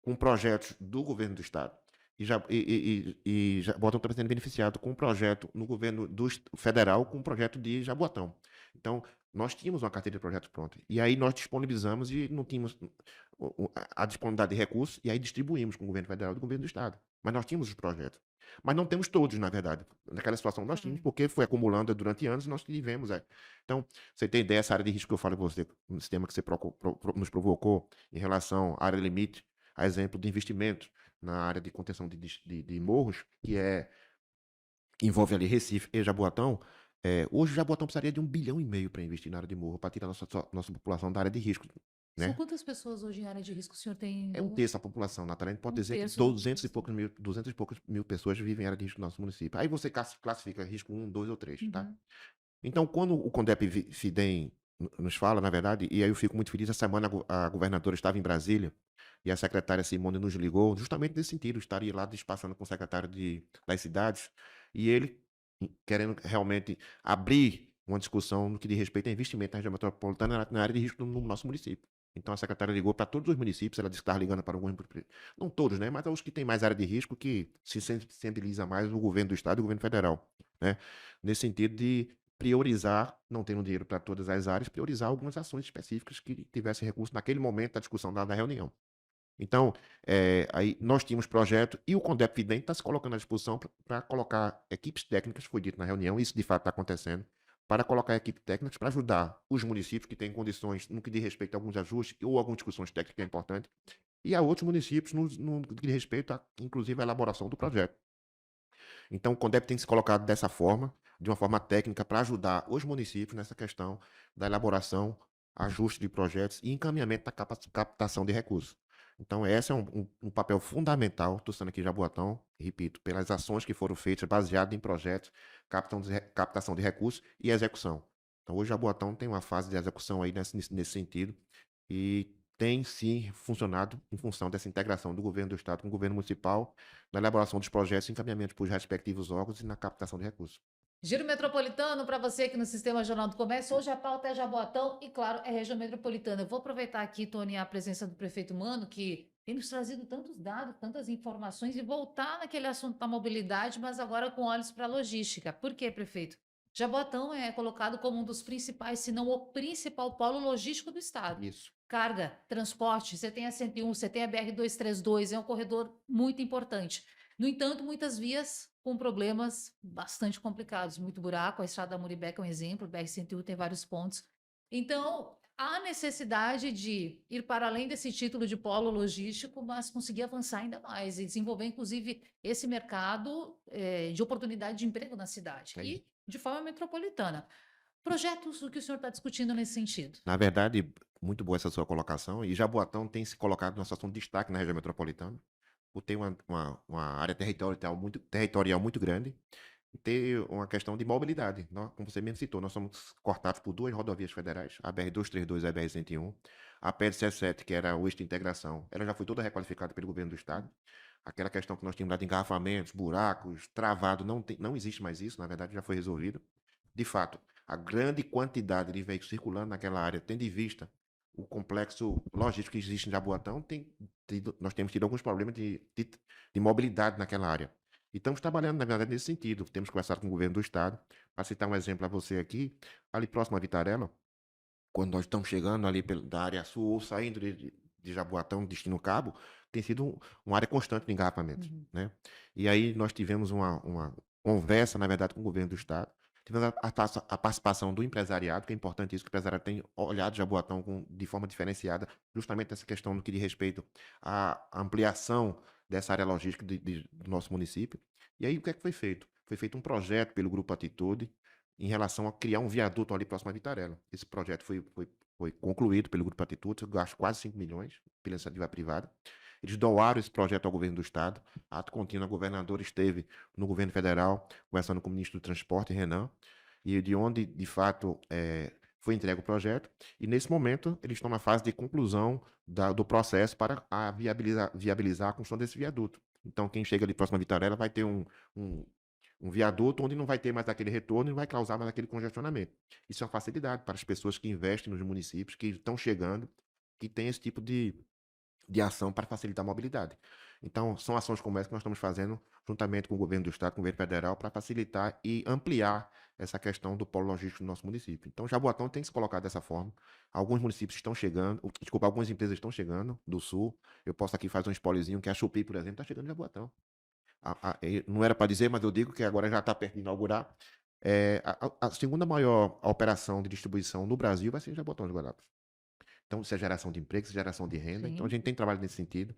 com projetos do governo do estado. E Jaboatão está sendo beneficiado com um projeto no governo federal, com um projeto de Jaboatão. Então, nós tínhamos uma carteira de projetos pronta. E aí nós disponibilizamos e não tínhamos a disponibilidade de recursos, e aí distribuímos com o governo federal e o governo do estado. Mas nós tínhamos os projetos. Mas não temos todos, na verdade. Naquela situação nós tínhamos, porque foi acumulando durante anos e nós tivemos. Então, você tem ideia, essa área de risco que eu falo para você, no sistema que você nos provocou em relação à área limite, a exemplo de investimentos na área de contenção de morros, que envolve ali Recife e Jaboatão, Hoje, Jaboatão precisaria de 1,5 bilhão para investir na área de morro, para tirar nossa população da área de risco, São né? quantas pessoas hoje em área de risco o senhor tem, É um Douglas? terço da população, Natália. A gente pode Um dizer que terço da 200 população. e poucos mil pessoas vivem em área de risco no nosso município. Aí você classifica risco um, 2 ou 3, tá? Uhum. Então, quando o CONDEP FIDEM nos fala, na verdade, e aí eu fico muito feliz, essa semana a governadora estava em Brasília e a secretária Simone nos ligou, justamente nesse sentido, estaria lá despassando com o secretário das cidades, e ele querendo realmente abrir uma discussão no que diz respeito a investimento na região metropolitana na área de risco no nosso município. Então a secretária ligou para todos os municípios, ela disse que estava ligando para alguns, não todos, né, mas aos que têm mais área de risco, que se sensibiliza mais o governo do estado e o governo federal, né, nesse sentido de priorizar, não tendo dinheiro para todas as áreas, priorizar algumas ações específicas que tivessem recurso naquele momento da discussão da reunião. Então, aí nós tínhamos projeto e o CONDEP Fidem está se colocando à disposição para colocar equipes técnicas, foi dito na reunião, isso de fato está acontecendo, para colocar equipes técnicas para ajudar os municípios que têm condições no que diz respeito a alguns ajustes ou algumas discussões técnicas importantes, e a outros municípios no que diz respeito a, inclusive, a elaboração do projeto. Então, o CONDEP tem se colocado dessa forma, de uma forma técnica, para ajudar os municípios nessa questão da elaboração, ajuste de projetos e encaminhamento da captação de recursos. Então, esse é um papel fundamental, estou sendo aqui em Jaboatão, repito, pelas ações que foram feitas, baseadas em projetos, captação de recursos e execução. Então, hoje Jaboatão tem uma fase de execução aí nesse sentido, e tem sim funcionado em função dessa integração do governo do estado com o governo municipal, na elaboração dos projetos e encaminhamento para os respectivos órgãos e na captação de recursos. Giro Metropolitano para você aqui no Sistema Jornal do Comércio. Hoje a pauta é Jaboatão e, claro, é região metropolitana. Eu vou aproveitar aqui, Tony, a presença do prefeito Mano, que tem nos trazido tantos dados, tantas informações, e voltar naquele assunto da mobilidade, mas agora com olhos para a logística. Por quê, prefeito? Jaboatão é colocado como um dos principais, se não o principal polo logístico do estado. Isso. Carga, transporte, você tem a 101, você tem a BR-232, é um corredor muito importante. No entanto, muitas vias com problemas bastante complicados, muito buraco, a estrada da Muribeca é um exemplo, o BR-101 tem vários pontos. Então, há necessidade de ir para além desse título de polo logístico, mas conseguir avançar ainda mais e desenvolver, inclusive, esse mercado de oportunidade de emprego na cidade É isso. e de forma metropolitana. Projetos, o que o senhor está discutindo nesse sentido? Na verdade, muito boa essa sua colocação, e Jaboatão tem se colocado numa situação de destaque na região metropolitana, por ter uma área territorial muito grande, e ter uma questão de mobilidade. Como você mesmo citou, nós somos cortados por duas rodovias federais, a BR-232 e a BR-101. A PL-77, que era o eixo de integração, ela já foi toda requalificada pelo governo do estado. Aquela questão que nós tínhamos lá de engarrafamentos, buracos, travado, não existe mais isso, na verdade já foi resolvido. De fato, a grande quantidade de veículos circulando naquela área, tendo em vista o complexo logístico que existe em Jaboatão, nós temos tido alguns problemas de mobilidade naquela área. E estamos trabalhando, na verdade, nesse sentido. Temos conversado com o governo do estado. Para citar um exemplo a você aqui, ali próximo a Vitarella, quando nós estamos chegando ali da área sul ou saindo de Jaboatão, destino Cabo, tem sido uma área constante de engarrafamentos, Uhum. né? E aí nós tivemos uma conversa, na verdade, com o governo do estado. Tivemos a participação do empresariado, que é importante isso, que o empresariado tem olhado Jaboatão de forma diferenciada, justamente nessa questão no que diz respeito à ampliação dessa área logística do nosso município. E aí o que é que foi feito? Foi feito um projeto pelo Grupo Atitude em relação a criar um viaduto ali próximo a Vitarella. Esse projeto foi concluído pelo Grupo Atitude, gasto quase 5 milhões pela iniciativa privada. Eles doaram esse projeto ao governo do estado. Ato contínuo, a governadora esteve no governo federal, conversando com o ministro do Transporte, Renan, e de onde, de fato, foi entregue o projeto. E, nesse momento, eles estão na fase de conclusão do processo para viabilizar a construção desse viaduto. Então, quem chega ali próximo a Vitarella vai ter um viaduto onde não vai ter mais aquele retorno e não vai causar mais aquele congestionamento. Isso é uma facilidade para as pessoas que investem nos municípios, que estão chegando, que têm esse tipo de ação para facilitar a mobilidade. Então, são ações como essa que nós estamos fazendo juntamente com o governo do estado, com o governo federal, para facilitar e ampliar essa questão do polo logístico do nosso município. Então, Jaboatão tem que se colocar dessa forma. Alguns municípios estão chegando, desculpa, algumas empresas estão chegando do sul. Eu posso aqui fazer um spoilerzinho que a Shopee, por exemplo, está chegando em Jaboatão. Não era para dizer, mas eu digo que agora já está perto de inaugurar. A segunda maior operação de distribuição no Brasil vai ser em Jaboatão de Guararapes. Então, isso é geração de emprego, isso é geração de renda. Então, a Sim. gente tem trabalho nesse sentido.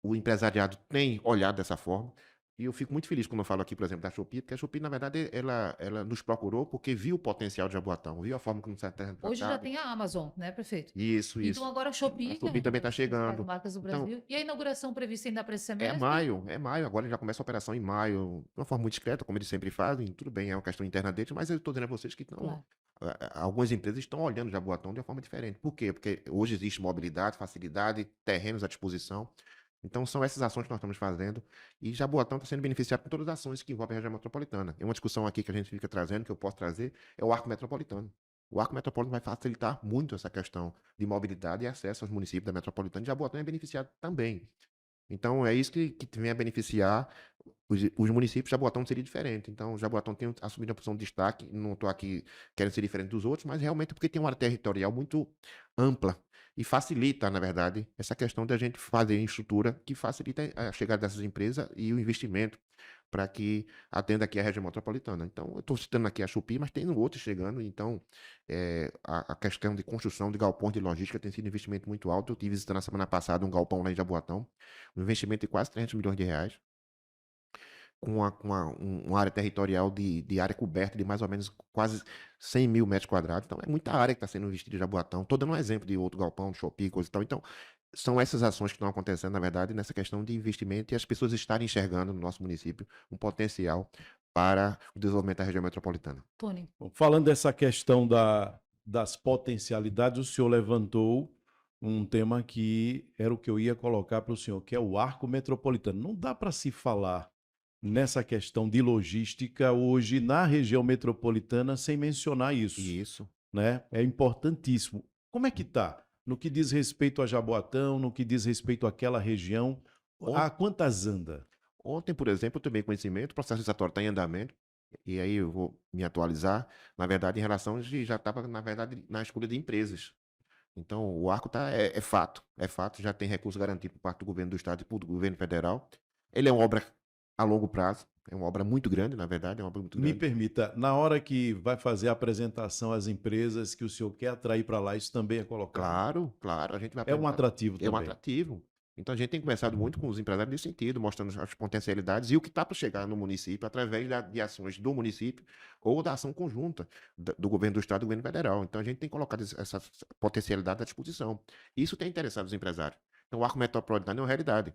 O empresariado tem olhado dessa forma. E eu fico muito feliz quando eu falo aqui, por exemplo, da Shopee, porque a Shopee, na verdade, ela nos procurou porque viu o potencial de Jaboatão, viu a forma como está sendo Hoje já tratado. tem a Amazon, né, prefeito? Isso, Então isso. agora a A Shopee, que é Shopee uma também está das principais chegando. marcas do Então, Brasil. E a inauguração prevista ainda para esse semestre? é maio, agora já começa a operação em maio, de uma forma muito discreta, como eles sempre fazem, tudo bem, é uma questão interna deles, mas eu estou dizendo a vocês que Claro. algumas empresas estão olhando Jaboatão de uma forma diferente. Por quê? Porque hoje existe mobilidade, facilidade, terrenos à disposição. Então, são essas ações que nós estamos fazendo e Jaboatão está sendo beneficiado por todas as ações que envolvem a região metropolitana. É uma discussão aqui que a gente fica trazendo, que eu posso trazer, é o arco metropolitano. O arco metropolitano vai facilitar muito essa questão de mobilidade e acesso aos municípios da metropolitana. E Jaboatão é beneficiado também. Então, é isso que vem a beneficiar os municípios. Jaboatão seria diferente. Então, Jaboatão tem assumido uma posição de destaque. Não estou aqui querendo ser diferente dos outros, mas realmente porque tem uma área territorial muito ampla e facilita, na verdade, essa questão da gente fazer estrutura que facilita a chegada dessas empresas e o investimento para que atenda aqui a região metropolitana. Então, eu estou citando aqui a Chupi, mas tem outros chegando. Então, a questão de construção de galpões de logística tem sido um investimento muito alto. Eu estive visitando na semana passada um galpão lá em Jaboatão, um investimento de quase R$ 300 milhões, com uma área territorial de área coberta de mais ou menos quase 100 mil metros quadrados. Então, é muita área que está sendo investida em Jaboatão. Estou dando um exemplo de outro galpão, de Shopee, coisa e tal. Então, são essas ações que estão acontecendo, na verdade, nessa questão de investimento e as pessoas estarem enxergando no nosso município um potencial para o desenvolvimento da região metropolitana. Tony. Bom, falando dessa questão das potencialidades, o senhor levantou um tema que era o que eu ia colocar para o senhor, que é o arco metropolitano. Não dá para se falar nessa questão de logística hoje na região metropolitana sem mencionar isso, Isso. né? É importantíssimo. Como é que está? No que diz respeito a Jaboatão, no que diz respeito àquela região, On- a quantas anda? Ontem, por exemplo, eu tomei conhecimento, o processo licitatório está em andamento, e aí eu vou me atualizar, na verdade, em relação de já estava, na verdade, na escolha de empresas. Então, o arco é fato, já tem recurso garantido por parte do governo do estado e do governo federal. Ele é uma obra a longo prazo, é uma obra muito grande, na verdade, é uma obra muito Me grande. permita, na hora que vai fazer a apresentação às empresas que o senhor quer atrair para lá, isso também é colocado? Claro, claro, a gente vai É um apresentar. atrativo É um também. atrativo. Então a gente tem conversado muito com os empresários nesse sentido, mostrando as potencialidades e o que está para chegar no município através de ações do município ou da ação conjunta do governo do estado e do governo federal. Então a gente tem colocado essa potencialidade à disposição. Isso tem interessado os empresários. Então o arco metropolitano é uma realidade.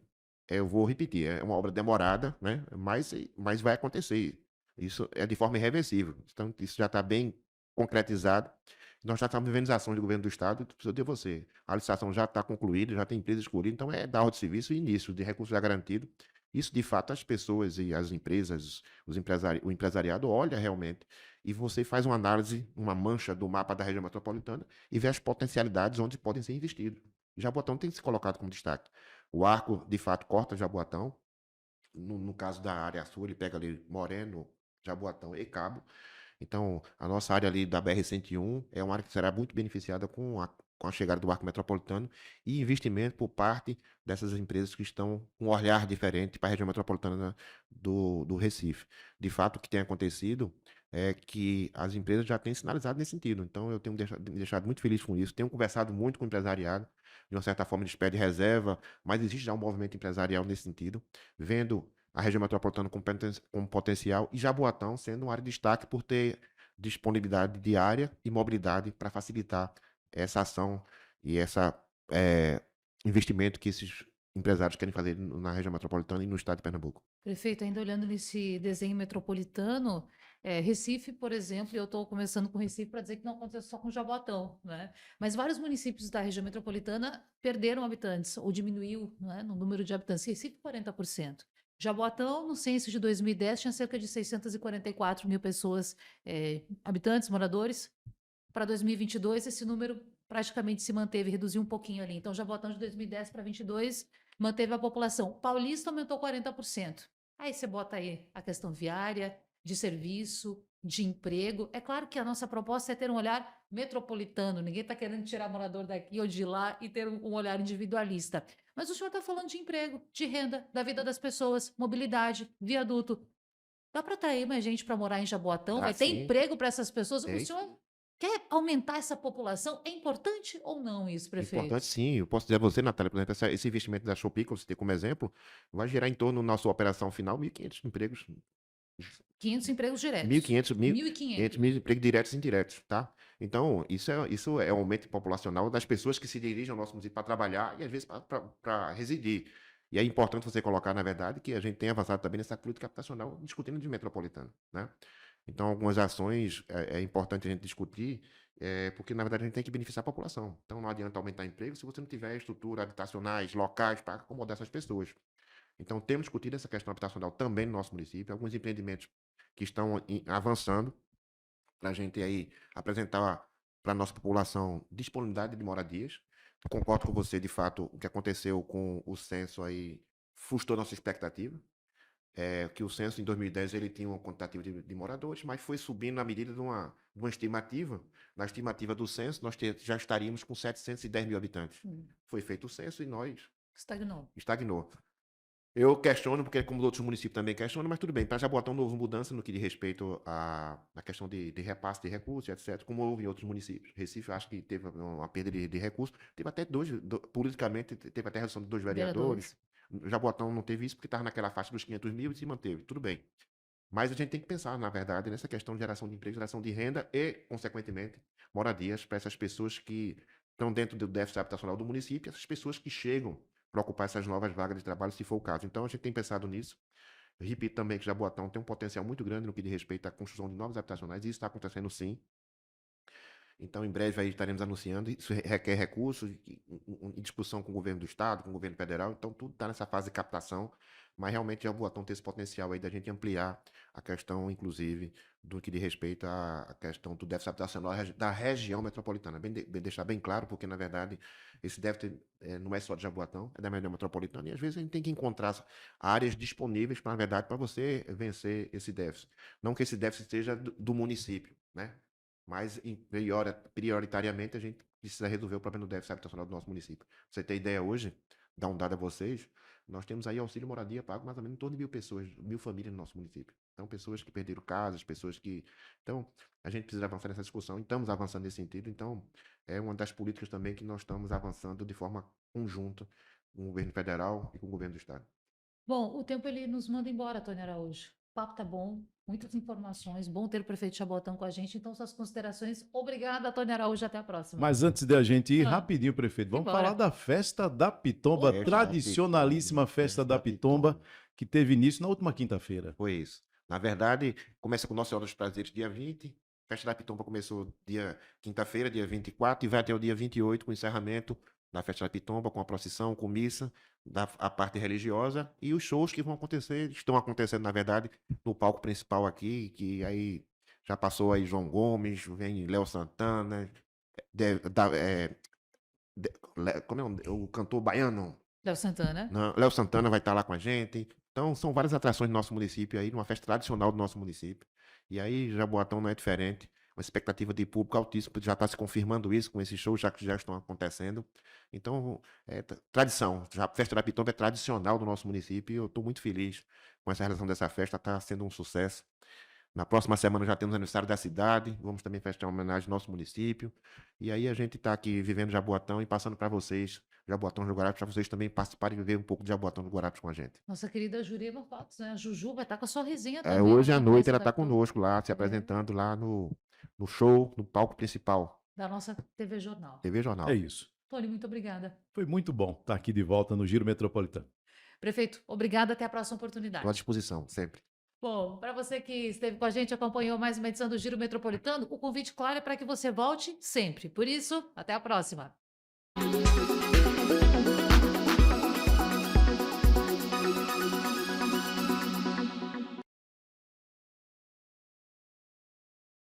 Eu vou repetir, é uma obra demorada, né? Mas vai acontecer. Isso é de forma irreversível. Então isso já está bem concretizado. Nós já estamos vivendo as ações do governo do estado, preciso dizer você, a licitação já está concluída, já tem empresa escolhida, então é dar ordem de serviço e início de recurso já garantido. Isso, de fato, as pessoas e as empresas, o empresariado olha realmente e você faz uma análise, uma mancha do mapa da região metropolitana e vê as potencialidades onde podem ser investidos. Jaboatão tem se colocado como destaque. O arco, de fato, corta Jaboatão. No caso da área sul, ele pega ali Moreno, Jaboatão e Cabo. Então, a nossa área ali da BR-101 é uma área que será muito beneficiada com a chegada do arco metropolitano e investimento por parte dessas empresas que estão com um olhar diferente para a região metropolitana do Recife. De fato, o que tem acontecido é que as empresas já têm sinalizado nesse sentido. Então, eu tenho me deixado muito feliz com isso. Tenho conversado muito com o empresariado, de uma certa forma, eles pedem reserva, mas existe já um movimento empresarial nesse sentido, vendo a região metropolitana com potencial e Jaboatão sendo uma área de destaque por ter disponibilidade de área e mobilidade para facilitar essa ação e esse investimento que esses empresários querem fazer na região metropolitana e no estado de Pernambuco. Prefeito, ainda olhando nesse desenho metropolitano, Recife, por exemplo, e eu estou começando com Recife para dizer que não acontece só com Jaboatão, né? Mas vários municípios da região metropolitana perderam habitantes, ou diminuiu, né, no número de habitantes. Recife, 40%. Jaboatão, no censo de 2010, tinha cerca de 644 mil pessoas, habitantes, moradores. Para 2022, esse número praticamente se manteve, reduziu um pouquinho ali. Então, Jaboatão de 2010 para 2022 manteve a população. Paulista aumentou 40%. Aí você bota aí a questão viária, de serviço, de emprego. É claro que a nossa proposta é ter um olhar metropolitano. Ninguém está querendo tirar morador daqui ou de lá e ter um olhar individualista. Mas o senhor está falando de emprego, de renda, da vida das pessoas, mobilidade, viaduto. Dá para atrair mais gente para morar em Jaboatão? Ah, Vai ter sim, emprego para essas pessoas? é O isso. senhor quer aumentar essa população. É importante ou não isso, prefeito? Importante sim, eu posso dizer a você, Natália, por exemplo, esse investimento da Shopee, que eu citei como exemplo, vai gerar em torno, na nossa operação final, 1.500 empregos, 500 empregos diretos. 1.500, 1.500. 1.500 empregos diretos e indiretos, tá? Então, isso é um aumento populacional das pessoas que se dirigem ao nosso município para trabalhar e, às vezes, para residir. E é importante você colocar, na verdade, que a gente tem avançado também nessa política habitacional discutindo de metropolitana, né? Então, algumas ações é importante a gente discutir, porque, na verdade, a gente tem que beneficiar a população. Então, não adianta aumentar emprego se você não tiver estrutura habitacionais, locais para acomodar essas pessoas. Então, temos discutido essa questão habitacional também no nosso município, alguns empreendimentos que estão avançando para a gente aí apresentar para a nossa população disponibilidade de moradias. Concordo com você, de fato, o que aconteceu com o censo aí frustrou nossa expectativa. Que o censo em 2010 ele tinha uma quantitativa de moradores, mas foi subindo na medida de uma estimativa. Na estimativa do censo, nós já estaríamos com 710 mil habitantes. Foi feito o censo e nós estagnou. Eu questiono, porque como os outros municípios também questionam, mas tudo bem. Para Jaboatão não houve mudança no que diz respeito à questão de repasse de recursos, etc., como houve em outros municípios. Recife, acho que teve uma perda de recursos. Teve até politicamente, teve até redução de 2 vereadores. Jaboatão não teve isso porque estava naquela faixa dos 500 mil e se manteve. Tudo bem. Mas a gente tem que pensar, na verdade, nessa questão de geração de emprego, geração de renda e, consequentemente, moradias para essas pessoas que estão dentro do déficit habitacional do município, essas pessoas que chegam para ocupar essas novas vagas de trabalho, se for o caso. Então, a gente tem pensado nisso. Eu repito também que Jaboatão tem um potencial muito grande no que diz respeito à construção de novos habitacionais, e isso está acontecendo sim. Então, em breve aí estaremos anunciando. Isso requer recursos e discussão com o governo do estado, com o governo federal. Então, tudo está nessa fase de captação. Mas realmente Jaboatão tem esse potencial aí da gente ampliar a questão, inclusive, do que diz respeito à questão do déficit habitacional da região metropolitana. Deixar bem claro, porque, na verdade, esse déficit não é só de Jaboatão, é da região metropolitana. E, às vezes, a gente tem que encontrar áreas disponíveis, na verdade, para você vencer esse déficit. Não que esse déficit seja do município, né? Mas, prioritariamente, a gente precisa resolver o problema do déficit habitacional do nosso município. Pra você ter ideia hoje, dar um dado a vocês, nós temos aí auxílio moradia pago mais ou menos em torno de 1.000 pessoas, 1.000 famílias no nosso município. Então, pessoas que perderam casas, pessoas que... Então, a gente precisa avançar nessa discussão e estamos avançando nesse sentido. Então, é uma das políticas também que nós estamos avançando de forma conjunta com o governo federal e com o governo do estado. Bom, o tempo ele nos manda embora, Tony Araújo. O papo tá bom, muitas informações, bom ter o prefeito Jaboatão com a gente. Então, suas considerações. Obrigada, Tony Araújo, até a próxima. Mas antes de a gente ir, rapidinho, prefeito, vamos Embora. falar da Festa da Pitomba, Festa da tradicionalíssima Pitomba, Festa da Pitomba, que teve início na última quinta-feira. Foi isso. Na verdade, começa com Nossa Senhora dos Prazeres, dia 20. A Festa da Pitomba começou quinta-feira, dia 24, e vai até o dia 28, com o encerramento da Festa da Pitomba, com a procissão, com missa, a parte religiosa, e os shows que vão acontecer, estão acontecendo, na verdade, no palco principal aqui, que aí já passou aí João Gomes, vem Léo Santana, como é o cantor baiano? Léo Santana. Léo Santana vai estar lá com a gente. Então, são várias atrações do nosso município aí, uma festa tradicional do nosso município. E aí, Jaboatão não é diferente. Uma expectativa de público altíssima, já está se confirmando isso com esses shows que já estão acontecendo. Então, tradição. A Festa da Pitomba é tradicional do nosso município e eu estou muito feliz com essa realização dessa festa, está sendo um sucesso. Na próxima semana já temos o aniversário da cidade, vamos também prestar uma homenagem ao nosso município. E aí a gente está aqui vivendo Jaboatão e passando para vocês, Jaboatão dos Guarapes, para vocês também participarem e viver um pouco de Jaboatão dos Guarapes com a gente. Nossa querida Jurema Fotos, né? A Juju vai estar com a sua resenha também. Hoje à na noite Festa ela da está Pitomba. conosco lá, se apresentando lá no show, no palco principal, Da nossa TV Jornal. TV Jornal. É isso. Tony, muito obrigada. Foi muito bom estar aqui de volta no Giro Metropolitano. Prefeito, obrigada. Até a próxima oportunidade. Estou à disposição, sempre. Bom, para você que esteve com a gente, acompanhou mais uma edição do Giro Metropolitano, o convite, claro, é para que você volte sempre. Por isso, até a próxima.